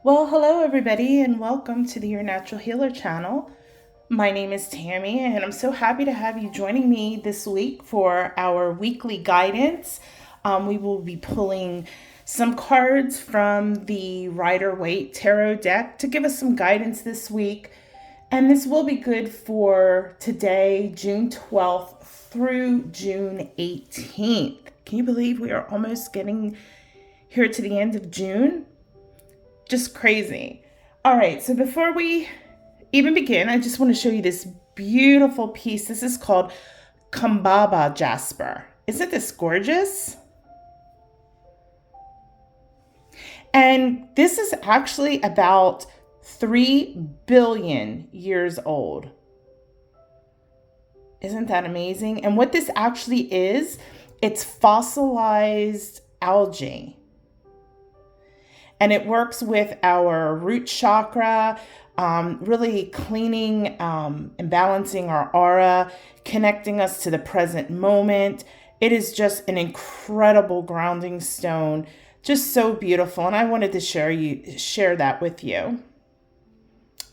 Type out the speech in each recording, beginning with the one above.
Well, hello everybody, and welcome to the Your Natural Healer channel. My name is Tammy, and I'm so happy to have you joining me this week for our weekly guidance. We will be pulling some cards from the Rider-Waite Tarot deck to give us some guidance this week. And this will be good for today, June 12th through June 18th. Can you believe we are almost getting here to the end of June? Just crazy. All right, so before we even begin, I just want to show you this beautiful piece. This is called Kambaba Jasper. Isn't this gorgeous? And this is actually about 3 billion years old. Isn't that amazing? And what this actually is, it's fossilized algae. And it works with our root chakra, really cleaning and balancing our aura, connecting us to the present moment. It is just an incredible grounding stone, just so beautiful. And I wanted to share that with you.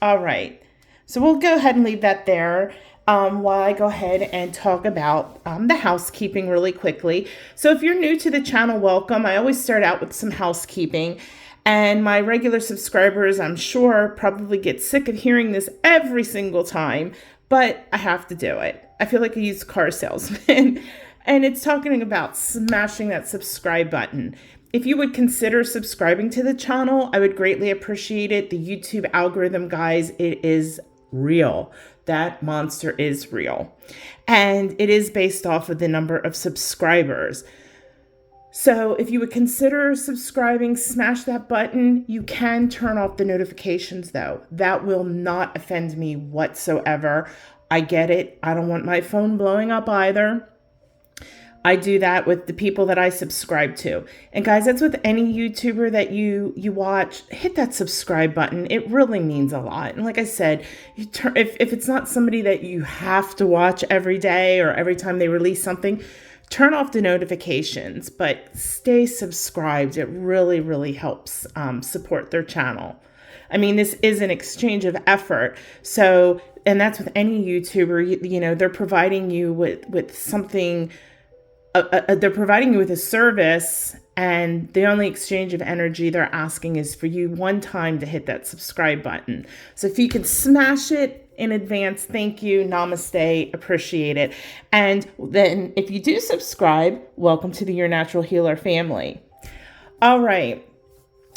All right, so we'll go ahead and leave that there. While I go ahead and talk about the housekeeping really quickly. So if you're new to the channel, welcome. I always start out with some housekeeping. And my regular subscribers, I'm sure, probably get sick of hearing this every single time, but I have to do it. I feel like a used car salesman. And it's talking about smashing that subscribe button. If you would consider subscribing to the channel, I would greatly appreciate it. The YouTube algorithm, guys, it is real. That monster is real. And it is based off of the number of subscribers. So if you would consider subscribing, smash that button. You can turn off the notifications though. That will not offend me whatsoever. I get it. I don't want my phone blowing up either. I do that with the people that I subscribe to. And guys, that's with any YouTuber that you watch. Hit that subscribe button. It really means a lot. And like I said, if it's not somebody that you have to watch every day or every time they release something, turn off the notifications, but stay subscribed. It really, really helps support their channel. I mean, this is an exchange of effort. So, and that's with any YouTuber, you know, they're providing you with something, they're providing you with a service, and the only exchange of energy they're asking is for you one time to hit that subscribe button. So if you could smash it in advance, thank you. Namaste. Appreciate it. And then if you do subscribe, welcome to the Your Natural Healer family. All right.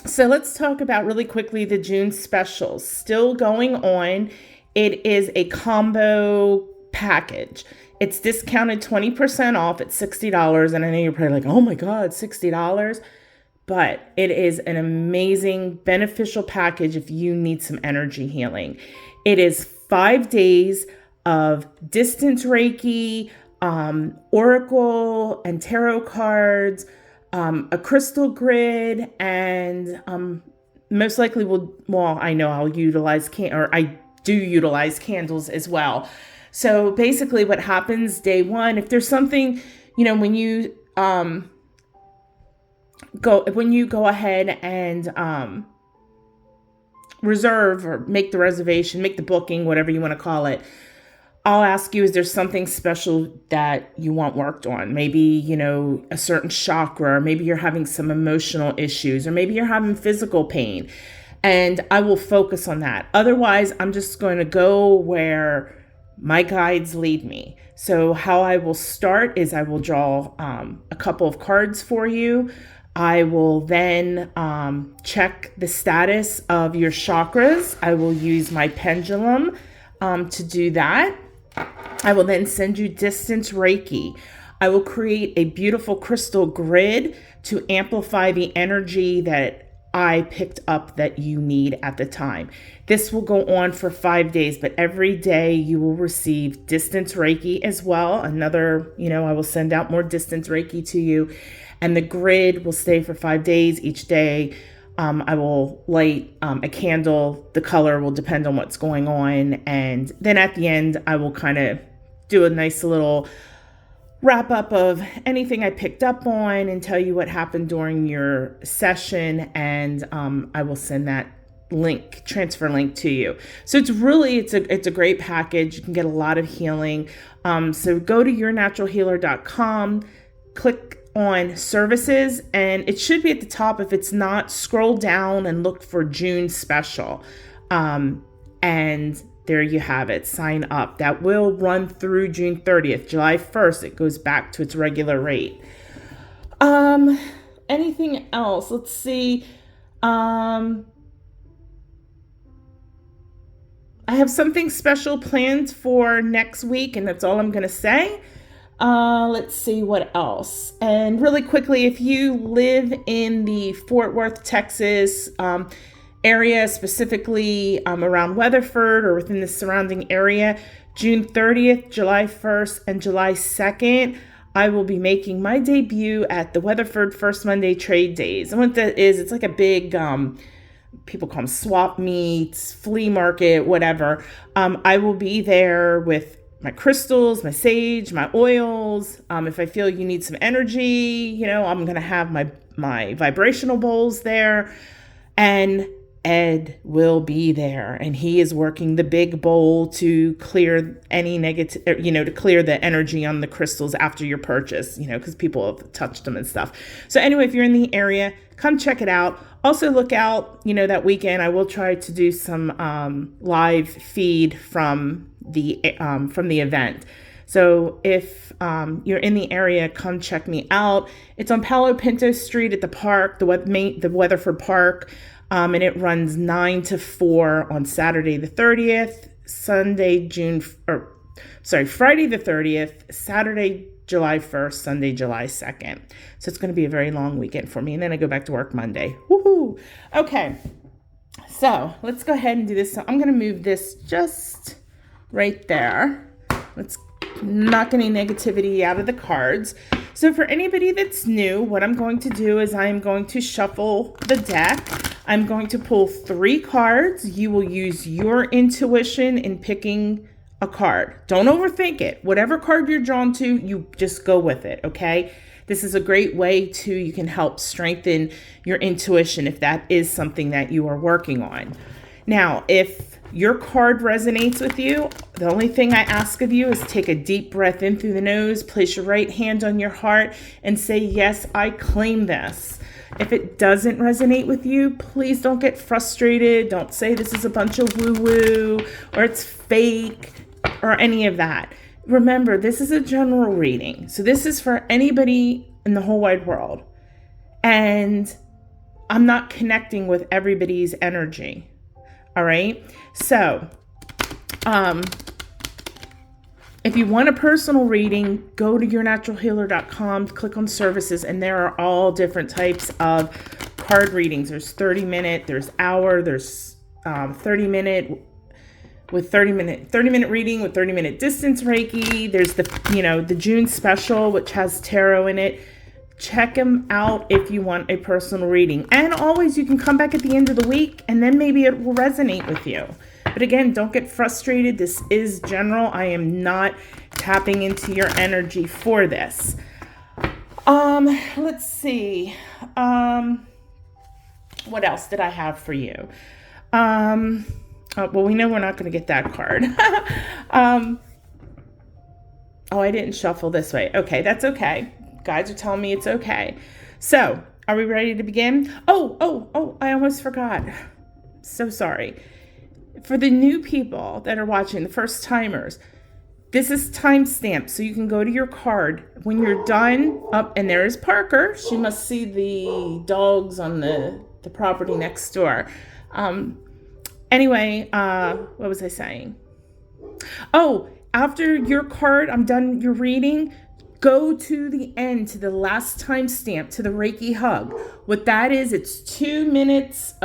So let's talk about really quickly the June specials still going on. It is a combo package. It's discounted 20% off at $60. And I know you're probably like, oh my God, $60. But it is an amazing, beneficial package if you need some energy healing. It is 5 days of distance Reiki, oracle and tarot cards, a crystal grid, and most likely I know I'll utilize I do utilize candles as well. So basically what happens day one, if there's something, you know, when you go ahead and reserve or make the reservation, make the booking, whatever you want to call it, I'll ask you, is there something special that you want worked on? Maybe, you know, a certain chakra, or maybe you're having some emotional issues, or maybe you're having physical pain. And I will focus on that. Otherwise, I'm just going to go where my guides lead me. So how I will start is I will draw a couple of cards for you. I will then check the status of your chakras. I will use my pendulum to do that. I will then send you distance Reiki. I will create a beautiful crystal grid to amplify the energy that I picked up that you need at the time. This will go on for 5 days, but every day you will receive distance Reiki as well. Another, you know, I will send out more distance Reiki to you, and the grid will stay for 5 days. Each day, I will light a candle. The color will depend on what's going on. And then at the end, I will kind of do a nice little wrap up of anything I picked up on and tell you what happened during your session. And I will send that transfer link to you. So it's a great package. You can get a lot of healing. So go to yournaturalhealer.com, click on services, and it should be at the top. If it's not, scroll down and look for June special. And there you have it. Sign up. That will run through June 30th. July 1st, it goes back to its regular rate. Anything else? Let's see. I have something special planned for next week, and that's all I'm going to say. Let's see what else. And really quickly, if you live in the Fort Worth, Texas area, specifically around Weatherford or within the surrounding area, June 30th, July 1st, and July 2nd, I will be making my debut at the Weatherford First Monday Trade Days. And what that is, it's like a big, people call them swap meets, flea market, whatever. I will be there with my crystals, my sage, my oils. If I feel you need some energy, I'm going to have my vibrational bowls there. And Ed will be there, and he is working the big bowl to clear any negative, to clear the energy on the crystals after your purchase, because people have touched them and stuff. So anyway, if you're in the area, come check it out. Also look out, that weekend, I will try to do some live feed from the event. So if you're in the area, come check me out. It's on Palo Pinto Street at the park, the Weatherford Park. And it runs 9 to 4 on Saturday the 30th, Friday the 30th, Saturday, July 1st, Sunday, July 2nd. So it's going to be a very long weekend for me. And then I go back to work Monday. Woohoo! Okay. So let's go ahead and do this. So I'm going to move this just right there. Let's knock any negativity out of the cards. So for anybody that's new, what I'm going to do is I'm going to shuffle the deck. I'm going to pull 3 cards. You will use your intuition in picking a card. Don't overthink it. Whatever card you're drawn to, you just go with it, okay? This is a great way you can help strengthen your intuition if that is something that you are working on. Now, if your card resonates with you, the only thing I ask of you is take a deep breath in through the nose, place your right hand on your heart, and say, yes, I claim this. If it doesn't resonate with you, please don't get frustrated. Don't say this is a bunch of woo-woo or it's fake or any of that. Remember, this is a general reading. So this is for anybody in the whole wide world. And I'm not connecting with everybody's energy. All right? So, if you want a personal reading, go to yournaturalhealer.com, click on services, and there are all different types of card readings. There's 30-minute, there's hour, there's 30-minute with 30-minute reading with 30-minute distance Reiki. There's the June special, which has tarot in it. Check them out if you want a personal reading. And always, you can come back at the end of the week, and then maybe it will resonate with you. But again, don't get frustrated. This is general. I am not tapping into your energy for this. Let's see. What else did I have for you? Well, we know we're not going to get that card. I didn't shuffle this way. Okay, that's okay. Guides are telling me it's okay. So, are we ready to begin? Oh, I almost forgot. So sorry. For the new people that are watching, the first timers, this is timestamped, so you can go to your card. When you're done, and there is Parker. She must see the dogs on the property next door. Anyway, what was I saying? Oh, after your card, I'm done your reading, go to the end, to the last timestamp, to the Reiki Hug. What that is, it's 2 minutes.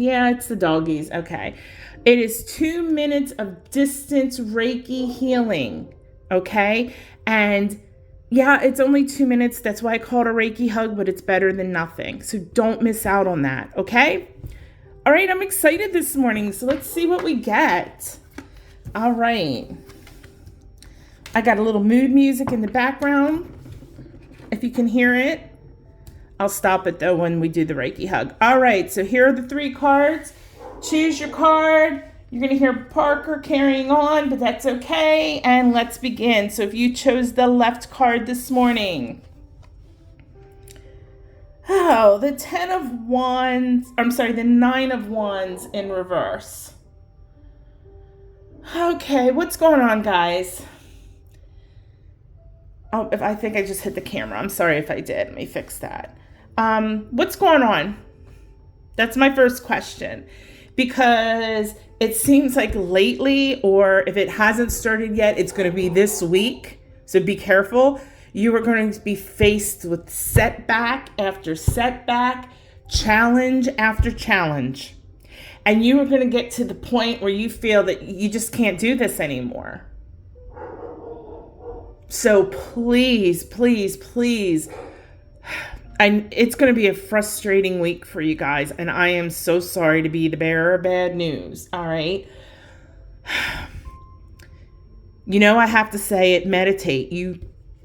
It's the doggies. Okay. It is 2 minutes of distance Reiki healing. Okay. And yeah, it's only 2 minutes. That's why I call it a Reiki Hug, but it's better than nothing. So don't miss out on that. Okay. All right. I'm excited this morning. So let's see what we get. All right. I got a little mood music in the background, if you can hear it. I'll stop it though when we do the Reiki hug. All right, so here are the 3 cards. Choose your card. You're going to hear Parker carrying on, but that's okay. And let's begin. So if you chose the left card this morning. Oh, the 10 of Wands. I'm sorry, the 9 of Wands in reverse. Okay, what's going on, guys? Oh, if I think I just hit the camera. I'm sorry if I did. Let me fix that. What's going on? That's my first question. Because it seems like lately, or if it hasn't started yet, it's going to be this week. So be careful. You are going to be faced with setback after setback, challenge after challenge. And you are going to get to the point where you feel that you just can't do this anymore. So please, please, please, it's going to be a frustrating week for you guys. And I am so sorry to be the bearer of bad news. All right. I have to say it, meditate.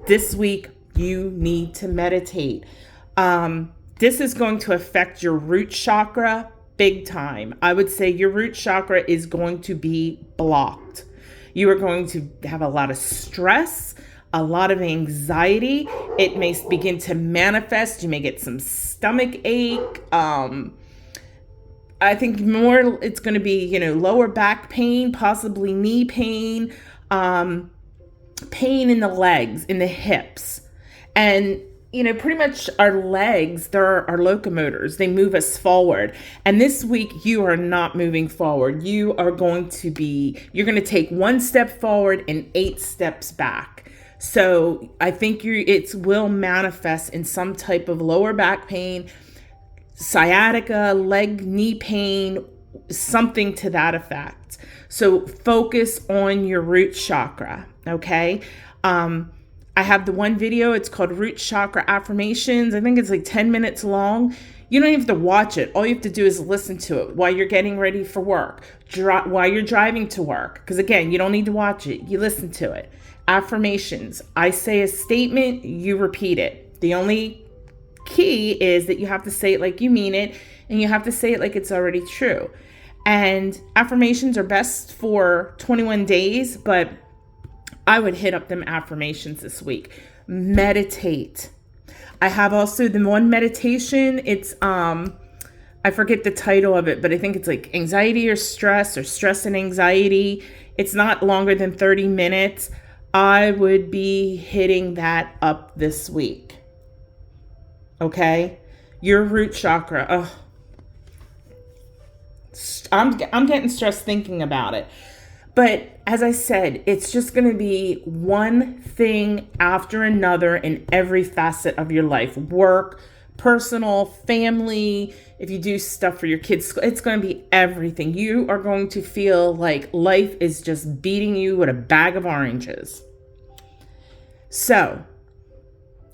This week, you need to meditate. This is going to affect your root chakra big time. I would say your root chakra is going to be blocked. You are going to have a lot of stress, a lot of anxiety. It may begin to manifest. You may get some stomach ache. I think more it's going to be, lower back pain, possibly knee pain, pain in the legs, in the hips. And, pretty much our legs, they're our locomotors. They move us forward. And this week, you are not moving forward. You're going to take 1 step forward and 8 steps back. So I think it will manifest in some type of lower back pain, sciatica, leg, knee pain, something to that effect. So focus on your root chakra, okay? I have the one video, it's called Root Chakra Affirmations. I think it's like 10 minutes long. You don't even have to watch it. All you have to do is listen to it while you're getting ready for work, while you're driving to work. Because again, you don't need to watch it. You listen to it. Affirmations. I say a statement, you repeat it. The only key is that you have to say it like you mean it, and you have to say it like it's already true. And affirmations are best for 21 days, but I would hit up them affirmations this week. Meditate. I have also the one meditation. It's, I forget the title of it, but I think it's like anxiety or stress and anxiety. It's not longer than 30 minutes. I would be hitting that up this week. Okay? Your root chakra. Oh, I'm getting stressed thinking about it. But as I said, it's just going to be one thing after another in every facet of your life. Work, personal, family, if you do stuff for your kids, it's going to be everything. You are going to feel like life is just beating you with a bag of oranges. So,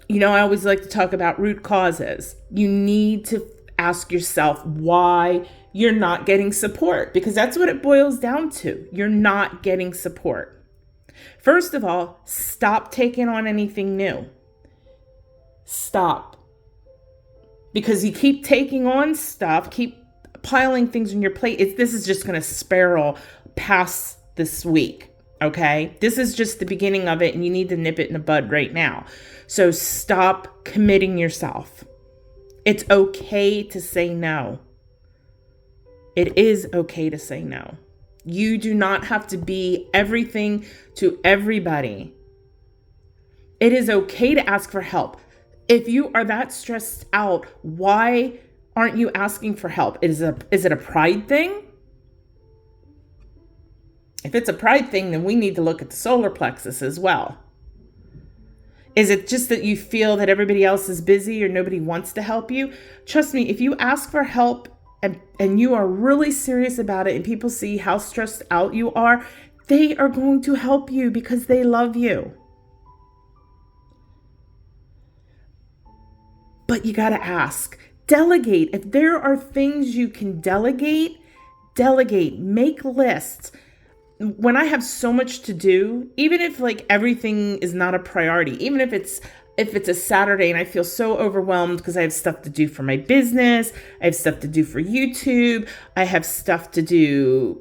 I always like to talk about root causes. You need to ask yourself why you're not getting support, because that's what it boils down to. You're not getting support. First of all, stop taking on anything new. Stop. Because you keep taking on stuff, keep piling things on your plate. This is just going to spiral past this week. Okay? This is just the beginning of it, and you need to nip it in the bud right now. So stop committing yourself. It's okay to say no. It is okay to say no. You do not have to be everything to everybody. It is okay to ask for help. If you are that stressed out, why aren't you asking for help? Is it a pride thing? If it's a pride thing, then we need to look at the solar plexus as well. Is it just that you feel that everybody else is busy or nobody wants to help you? Trust me, if you ask for help and you are really serious about it and people see how stressed out you are, they are going to help you because they love you. But you got to ask. Delegate. If there are things you can delegate, make lists. When I have so much to do, even if like everything is not a priority, even if it's if it's a Saturday and I feel so overwhelmed because I have stuff to do for my business, I have stuff to do for YouTube, I have stuff to do,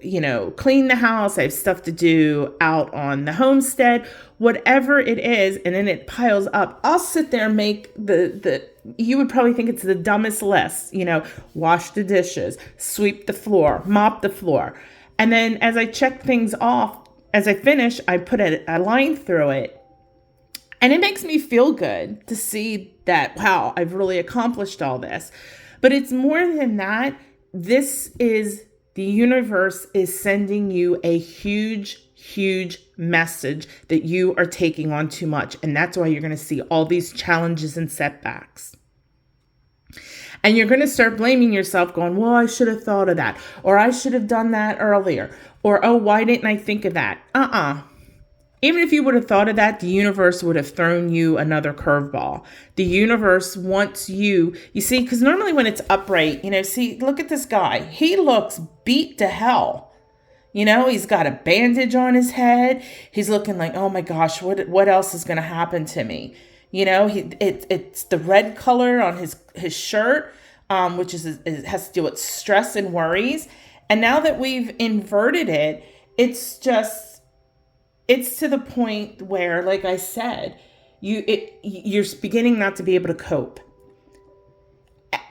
clean the house, I have stuff to do out on the homestead, whatever it is, and then it piles up, I'll sit there and make you would probably think it's the dumbest list, wash the dishes, sweep the floor, mop the floor. And then as I check things off, as I finish, I put a line through it. And it makes me feel good to see that, wow, I've really accomplished all this. But it's more than that. This is the universe is sending you a huge, huge message that you are taking on too much. And that's why you're going to see all these challenges and setbacks. And you're going to start blaming yourself going, well, I should have thought of that. Or I should have done that earlier. Or, oh, why didn't I think of that? Even if you would have thought of that, the universe would have thrown you another curveball. The universe wants you see, because normally when it's upright, see, look at this guy. He looks beat to hell. He's got a bandage on his head. He's looking like, oh my gosh, what else is going to happen to me? It's the red color on his shirt, which has to do with stress and worries. And now that we've inverted it, it's to the point where, like I said, you're beginning not to be able to cope.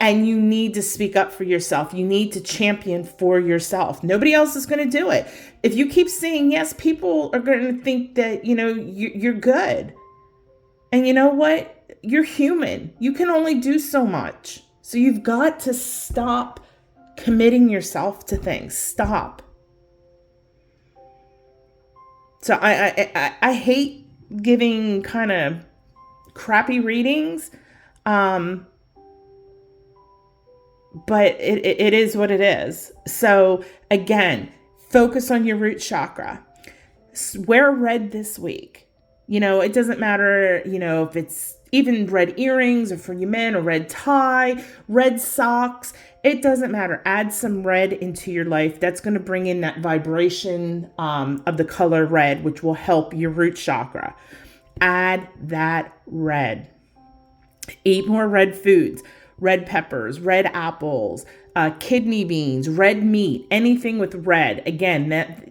And you need to speak up for yourself. You need to champion for yourself. Nobody else is going to do it. If you keep saying yes, people are going to think that, you're good. And you know what? You're human. You can only do so much. So you've got to stop committing yourself to things. Stop. So I hate giving kind of crappy readings, but it is what it is. So again, focus on your root chakra. Wear red this week. It doesn't matter, if it's even red earrings or for you men, a red tie, red socks. It doesn't matter. Add some red into your life. That's going to bring in that vibration of the color red, which will help your root chakra. Add that red. Eat more red foods, red peppers, red apples, kidney beans, red meat, anything with red. Again, that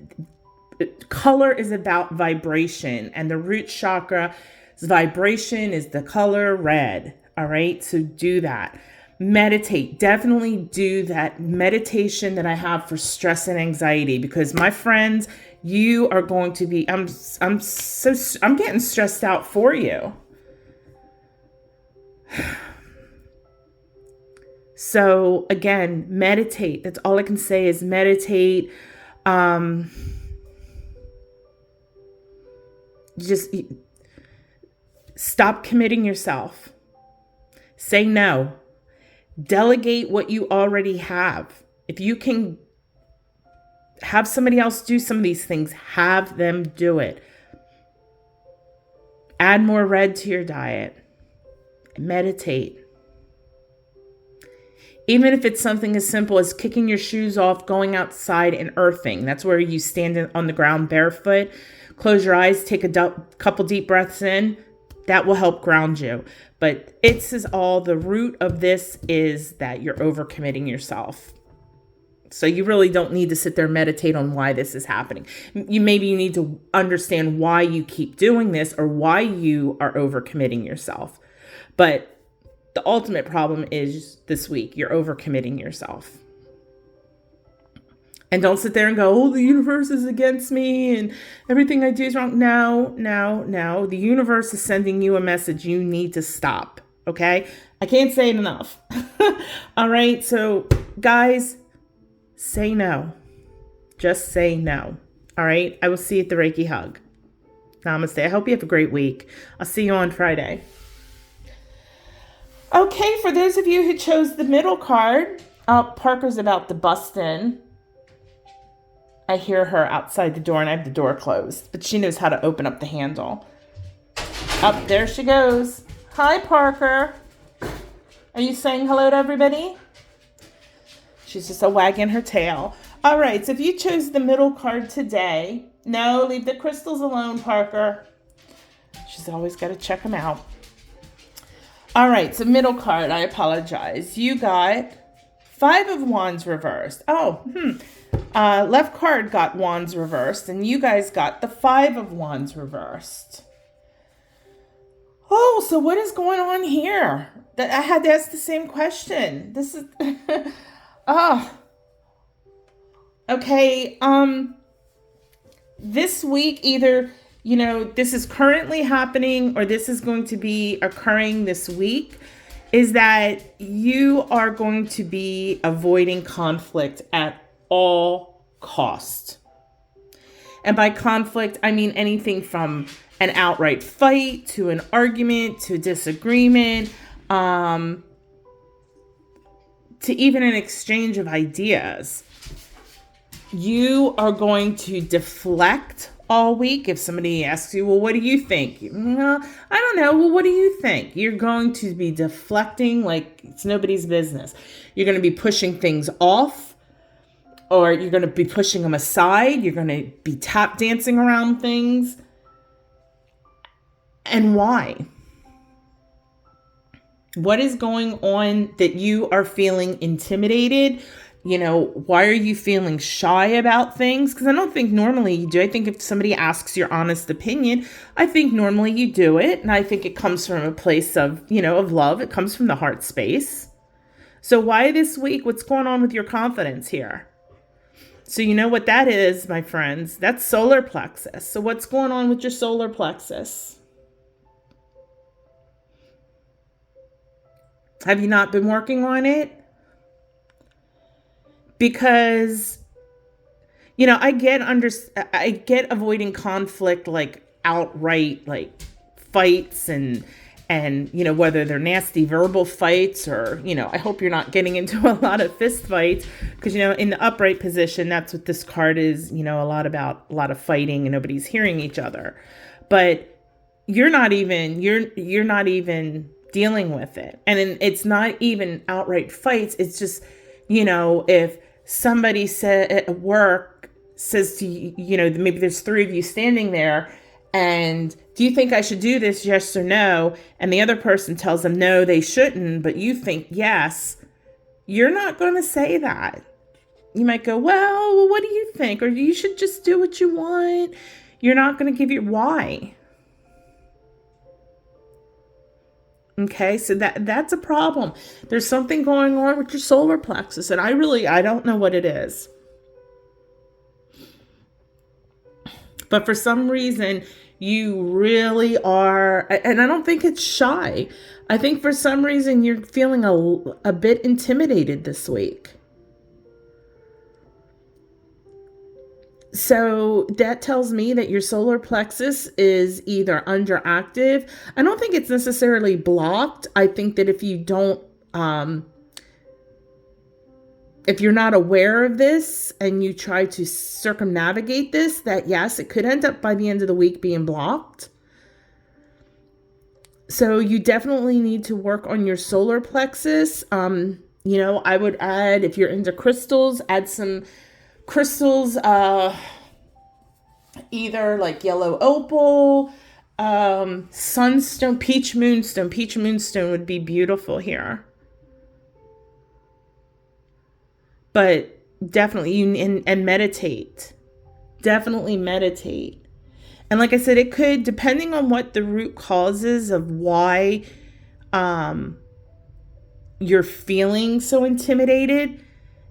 color is about vibration, and the root chakra's vibration is the color red. All right. So do that. Meditate. Definitely do that meditation that I have for stress and anxiety, because my friends, you are going to be, I'm getting stressed out for you. So again, meditate. That's all I can say is meditate. Just stop committing yourself. Say no. Delegate what you already have. If you can have somebody else do some of these things, have them do it. Add more red to your diet. Meditate. Even if it's something as simple as kicking your shoes off, going outside and earthing. That's where you stand on the ground barefoot. Close your eyes, take a couple deep breaths in. That will help ground you. But the root of this is that you're overcommitting yourself. So you really don't need to sit there and meditate on why this is happening. Maybe you need to understand why you keep doing this or why you are overcommitting yourself. But the ultimate problem is this week, you're overcommitting yourself. And don't sit there and go, oh, the universe is against me and everything I do is wrong. No. The universe is sending you a message. You need to stop. Okay? I can't say it enough. All right. So guys, say no. Just say no. All right. I will see you at the Reiki Hug. Namaste. I hope you have a great week. I'll see you on Friday. Okay. For those of you who chose the middle card, Parker's about to bust in. I hear her outside the door and I have the door closed, but she knows how to open up the handle. Up there she goes. Hi, Parker. Are you saying hello to everybody? She's just wagging her tail. All right, so if you chose the middle card today, no, leave the crystals alone, Parker. She's always got to check them out. All right, so middle card, I apologize. You got Five of Wands reversed. Left card got Wands reversed, and you guys got the Five of Wands reversed. Oh, so what is going on here? I had to ask the same question. This is, okay. This week, either, this is currently happening or this is going to be occurring this week, is that you are going to be avoiding conflict at all cost. And by conflict, I mean anything from an outright fight to an argument to a disagreement, to even an exchange of ideas. You are going to deflect all week. If somebody asks you, well, what do you think? Well, I don't know. Well, what do you think? You're going to be deflecting like it's nobody's business. You're going to be pushing things off, or you're going to be pushing them aside. You're going to be tap dancing around things. And why? What is going on that you are feeling intimidated? Why are you feeling shy about things? Because I don't think normally you do. I think if somebody asks your honest opinion, I think normally you do it. And I think it comes from a place of, of love. It comes from the heart space. So why this week? What's going on with your confidence here? So you know what that is, my friends? That's solar plexus. So what's going on with your solar plexus? Have you not been working on it? Because, I get avoiding conflict, like outright, like fights and whether they're nasty verbal fights or, I hope you're not getting into a lot of fist fights because, in the upright position, that's what this card is, a lot of fighting and nobody's hearing each other. But you're not even dealing with it. And it's not even outright fights. It's just, if somebody at work says to you, maybe there's three of you standing there, and do you think I should do this? Yes or no? And the other person tells them, no, they shouldn't, but you think yes. You're not going to say that. You might go, well, what do you think? Or you should just do what you want. You're not going to give your why. Okay, so that's a problem. There's something going on with your solar plexus, and I don't know what it is. But for some reason, you really are, and I don't think it's shy. I think for some reason, you're feeling a bit intimidated this week. So that tells me that your solar plexus is either underactive. I don't think it's necessarily blocked. I think that if you don't, if you're not aware of this and you try to circumnavigate this, that yes, it could end up by the end of the week being blocked. So you definitely need to work on your solar plexus. I would add, if you're into crystals, add some crystals, either like yellow opal, sunstone, peach moonstone. Peach moonstone would be beautiful here. But definitely, and meditate. Definitely meditate. And like I said, it could, depending on what the root causes of why you're feeling so intimidated,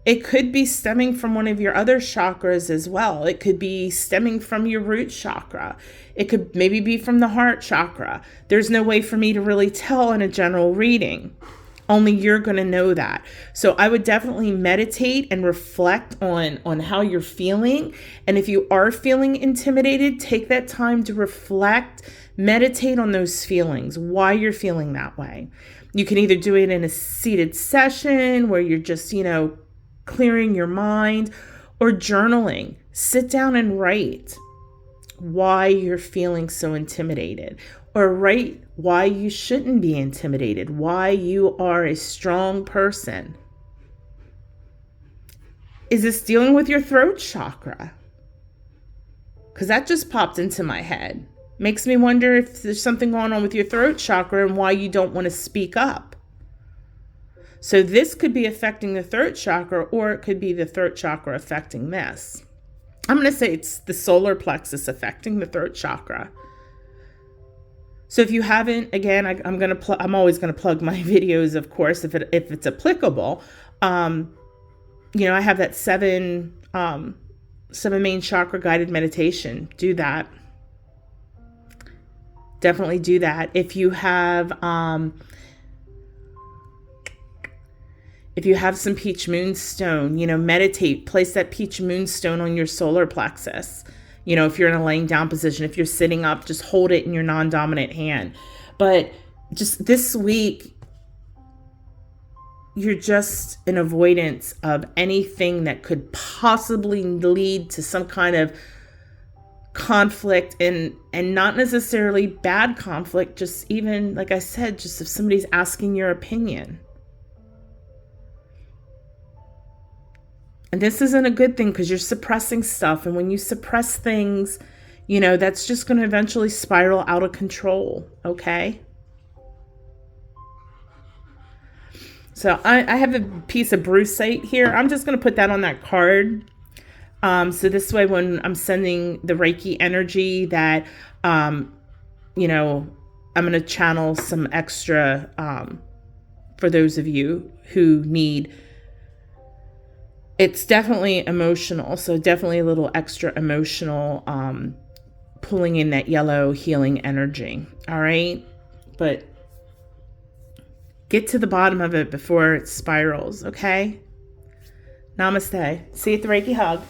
it could be stemming from one of your other chakras as well. It could be stemming from your root chakra. It could maybe be from the heart chakra. There's no way for me to really tell in a general reading. Only you're going to know that. So I would definitely meditate and reflect on how you're feeling. And if you are feeling intimidated, take that time to reflect, meditate on those feelings, why you're feeling that way. You can either do it in a seated session where you're just, clearing your mind, or journaling. Sit down and write why you're feeling so intimidated, or write why you shouldn't be intimidated, why you are a strong person. Is this dealing with your throat chakra? Because that just popped into my head. Makes me wonder if there's something going on with your throat chakra and why you don't want to speak up. So this could be affecting the throat chakra, or it could be the throat chakra affecting this. I'm going to say it's the solar plexus affecting the throat chakra. So if you haven't, again, I'm always going to plug my videos, of course, if it's applicable. I have that seven main chakra guided meditation. Do that. Definitely do that. If you have some peach moonstone, meditate, place that peach moonstone on your solar plexus. If you're in a laying down position, if you're sitting up, just hold it in your non-dominant hand. But just this week, you're just in avoidance of anything that could possibly lead to some kind of conflict, and not necessarily bad conflict, just even, like I said, just if somebody's asking your opinion. And this isn't a good thing because you're suppressing stuff. And when you suppress things, that's just going to eventually spiral out of control. Okay. So I have a piece of brucite here. I'm just going to put that on that card. So this way, when I'm sending the Reiki energy that, I'm going to channel some extra, for those of you who need. It's definitely emotional. So definitely a little extra emotional, pulling in that yellow healing energy. All right. But get to the bottom of it before it spirals. Okay. Namaste. See you at the Reiki Hug.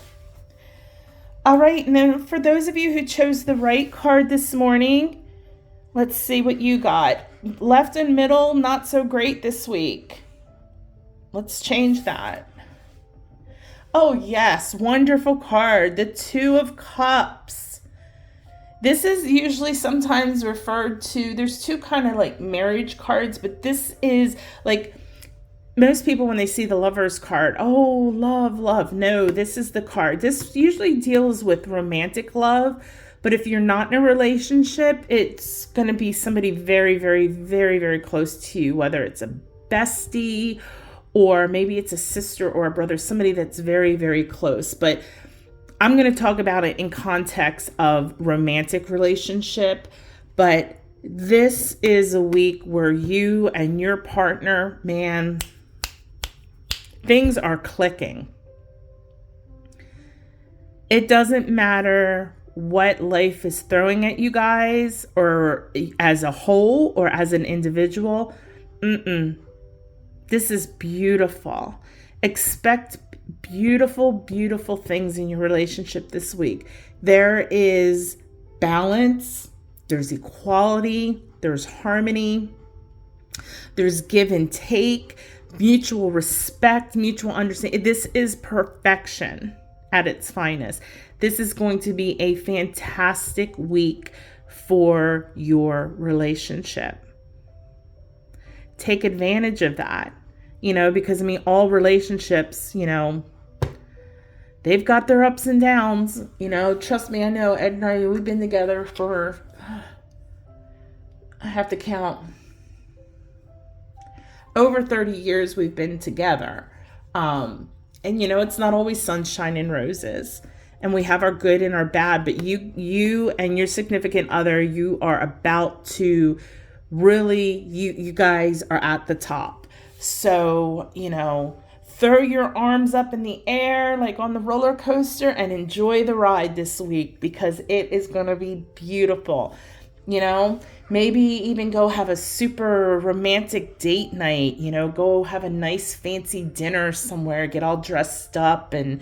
All right. Now, for those of you who chose the right card this morning, let's see what you got. Left and middle, not so great this week. Let's change that. Oh, yes. Wonderful card. The Two of Cups. This is usually sometimes referred to, there's two kind of like marriage cards, but this is like most people when they see the Lover's card, oh, love, love. No, this is the card. This usually deals with romantic love, but if you're not in a relationship, it's going to be somebody very, very, very, very close to you, whether it's a bestie or maybe it's a sister or a brother, somebody that's very, very close. But I'm going to talk about it in context of romantic relationship. But this is a week where you and your partner, man, things are clicking. It doesn't matter what life is throwing at you guys, or as a whole or as an individual. This is beautiful. Expect beautiful, beautiful things in your relationship this week. There is balance, there's equality, there's harmony, there's give and take, mutual respect, mutual understanding. This is perfection at its finest. This is going to be a fantastic week for your relationship. Take advantage of that, because all relationships, they've got their ups and downs, trust me, I know. Ed and I, we've been together for, I have to count, over 30 years we've been together. And it's not always sunshine and roses, and we have our good and our bad, but you and your significant other, you are about to really, you guys are at the top. So, throw your arms up in the air like on the roller coaster and enjoy the ride this week, because it is going to be beautiful. Maybe even go have a super romantic date night, go have a nice fancy dinner somewhere, get all dressed up and,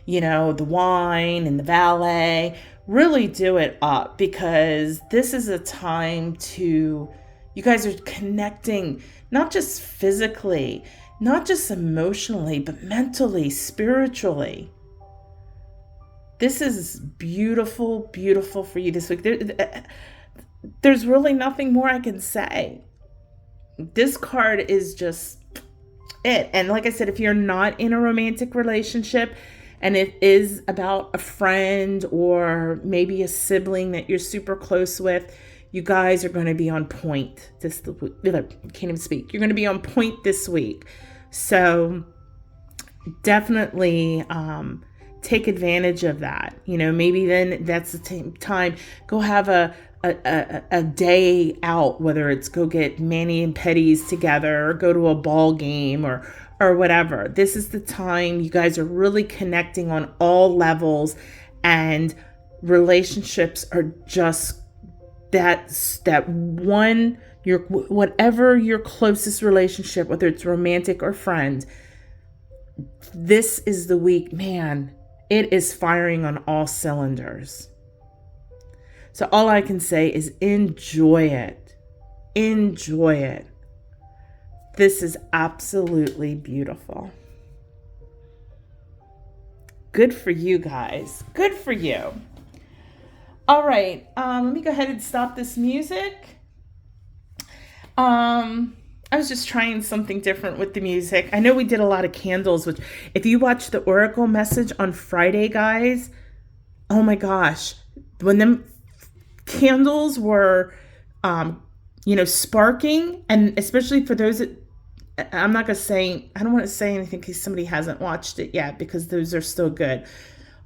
the wine and the valet, really do it up, because this is a time to, you guys are connecting, not just physically, not just emotionally, but mentally, spiritually. This is beautiful, beautiful for you this week. There's really nothing more I can say. This card is just it. And like I said, if you're not in a romantic relationship and it is about a friend or maybe a sibling that you're super close with, you guys are going to be on point this can't even speak. You're going to be on point this week. So definitely take advantage of that. Maybe then that's the time. Go have a day out, whether it's go get mani and pedis together or go to a ball game or whatever. This is the time you guys are really connecting on all levels, and relationships are just that one, whatever your closest relationship, whether it's romantic or friend, this is the week, man, it is firing on all cylinders. So all I can say is enjoy it. Enjoy it. This is absolutely beautiful. Good for you guys. Good for you. All right, let me go ahead and stop this music. I was just trying something different with the music. I know we did a lot of candles, which if you watch the Oracle message on Friday, guys, oh my gosh, when them candles were, sparking, and especially for those that, I don't want to say anything in case somebody hasn't watched it yet, because those are still good.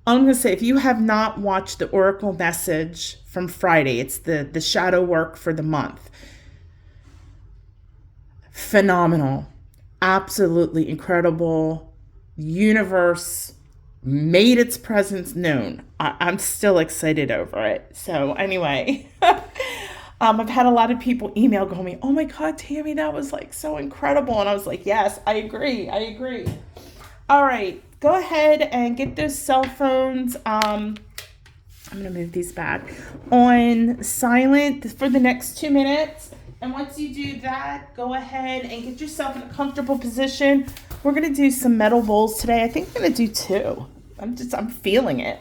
I'm going to say, if you have not watched the Oracle message from Friday, it's the shadow work for the month. Phenomenal. Absolutely incredible. Universe made its presence known. I'm still excited over it. So anyway, I've had a lot of people email going me, oh my God, Tammy, that was like so incredible. And I was like, yes, I agree. All right. Go ahead and get those cell phones. I'm going to move these back on silent for the next 2 minutes. And once you do that, go ahead and get yourself in a comfortable position. We're going to do some metal bowls today. I think I'm going to do 2. I'm feeling it.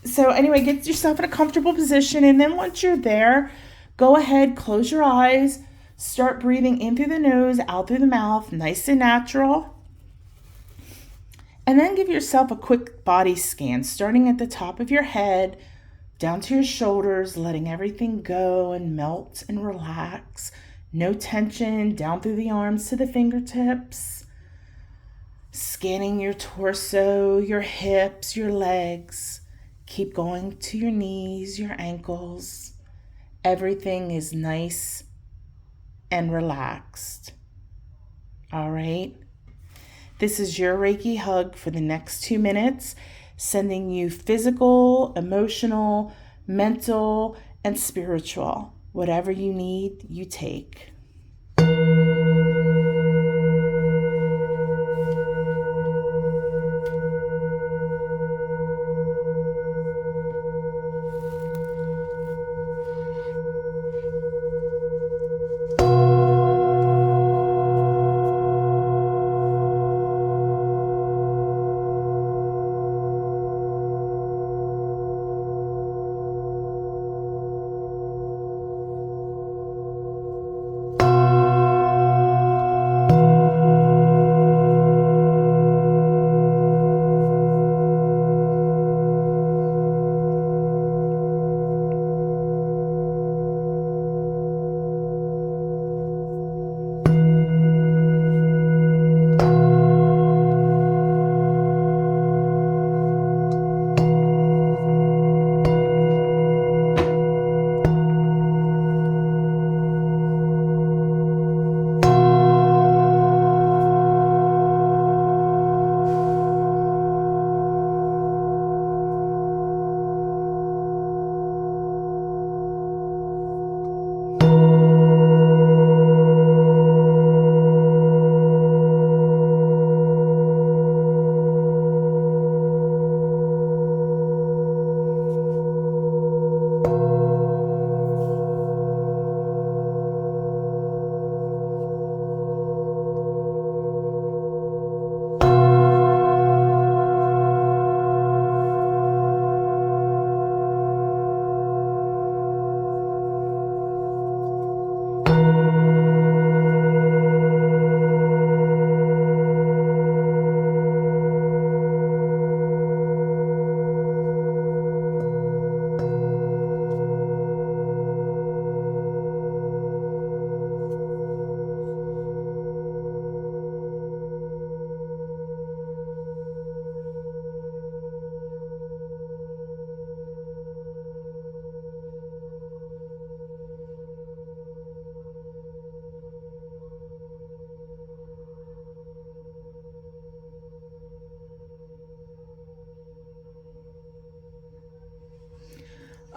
So anyway, get yourself in a comfortable position. And then once you're there, go ahead, close your eyes. Start breathing in through the nose, out through the mouth, nice and natural. And then give yourself a quick body scan, starting at the top of your head, down to your shoulders, letting everything go and melt and relax. No tension, down through the arms to the fingertips. Scanning your torso, your hips, your legs. Keep going to your knees, your ankles. Everything is nice and relaxed. All right. This is your Reiki hug for the next 2 minutes, sending you physical, emotional, mental, and spiritual. Whatever you need, you take.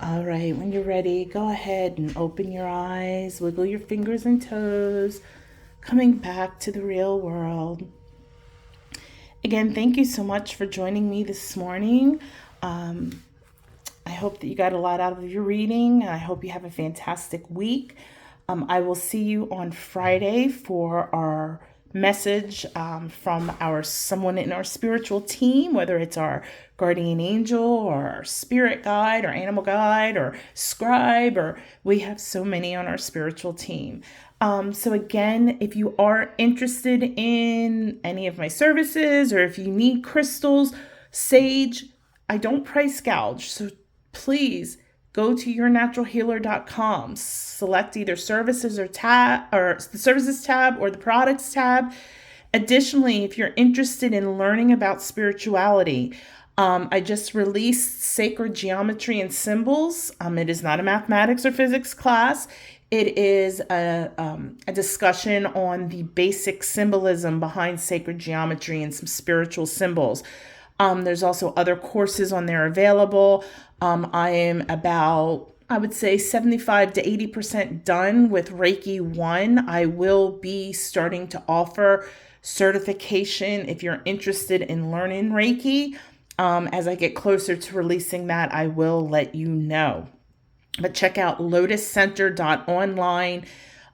All right, when you're ready, go ahead and open your eyes, wiggle your fingers and toes, coming back to the real world. Again, thank you so much for joining me this morning. I hope that you got a lot out of your reading, and I hope you have a fantastic week. I will see you on Friday for our message from someone in our spiritual team, whether it's our guardian angel or our spirit guide or animal guide or scribe, or we have so many on our spiritual team. So again, if you are interested in any of my services, or if you need crystals, sage, I don't price gouge, so please go to yournaturalhealer.com, select either services or the services tab or the products tab. Additionally, if you're interested in learning about spirituality, I just released Sacred Geometry and Symbols. It is not a mathematics or physics class. It is a discussion on the basic symbolism behind sacred geometry and some spiritual symbols. There's also other courses on there available. I am about, I would say, 75 to 80% done with Reiki 1. I will be starting to offer certification if you're interested in learning Reiki. As I get closer to releasing that, I will let you know. But check out lotuscenter.online.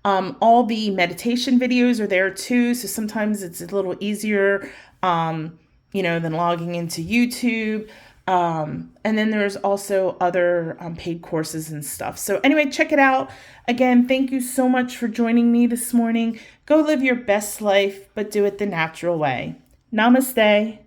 All the meditation videos are there too, so sometimes it's a little easier, than logging into YouTube. And then there's also other paid courses and stuff. So anyway, check it out. Again, thank you so much for joining me this morning. Go live your best life, but do it the natural way. Namaste.